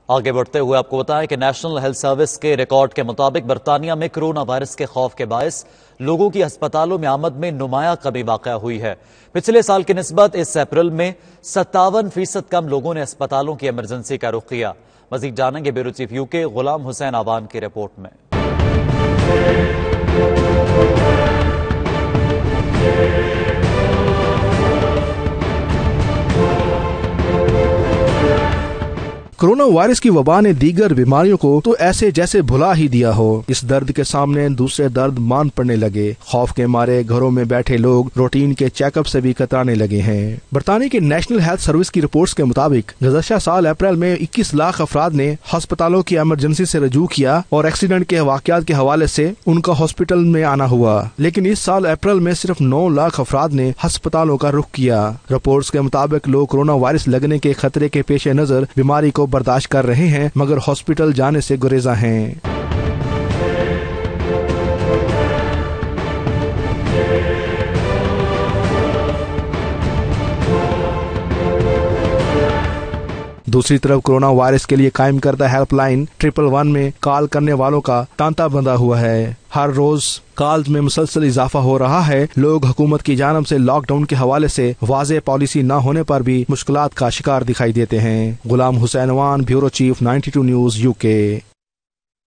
آگے بڑھتے ہوئے آپ کو بتائیں کہ نیشنل ہیلتھ سروس کے ریکارڈ کے مطابق برطانیہ میں کرونا وائرس کے خوف کے باعث لوگوں کی ہسپتالوں میں آمد میں نمایاں کمی واقع ہوئی ہے۔ پچھلے سال کی نسبت اس اپریل میں 57% کم لوگوں نے ہسپتالوں کی ایمرجنسی کا رخ کیا۔ مزید جانیں گے بیورو چیف یو کے غلام حسین آوان کی رپورٹ میں۔ کورونا وائرس کی وبا نے دیگر بیماریوں کو تو ایسے جیسے بھلا ہی دیا ہو۔ اس درد کے سامنے دوسرے درد مان پڑنے لگے۔ خوف کے مارے گھروں میں بیٹھے لوگ روٹین کے چیک اپ سے بھی کترانے لگے ہیں۔ برطانیہ کے نیشنل ہیلتھ سروس کی رپورٹس کے مطابق گزشتہ سال اپریل میں 21 لاکھ افراد نے ہسپتالوں کی ایمرجنسی سے رجوع کیا اور ایکسیڈنٹ کے واقعات کے حوالے سے ان کا ہاسپٹل میں آنا ہوا، لیکن اس سال اپریل میں صرف 9 لاکھ افراد نے ہسپتالوں کا رخ کیا۔ رپورٹس کے مطابق لوگ کورونا وائرس لگنے کے خطرے کے پیش نظر بیماری کو برداشت کر رہے ہیں مگر ہاسپٹل جانے سے گریزاں ہیں۔ دوسری طرف کورونا وائرس کے لیے قائم کردہ ہیلپ لائن 111 میں کال کرنے والوں کا تانتا بندھا ہوا ہے۔ ہر روز کالز میں مسلسل اضافہ ہو رہا ہے۔ لوگ حکومت کی جانب سے لاک ڈاؤن کے حوالے سے واضح پالیسی نہ ہونے پر بھی مشکلات کا شکار دکھائی دیتے ہیں۔ غلام حسین آوان، بیورو چیف 92 نیوز UK۔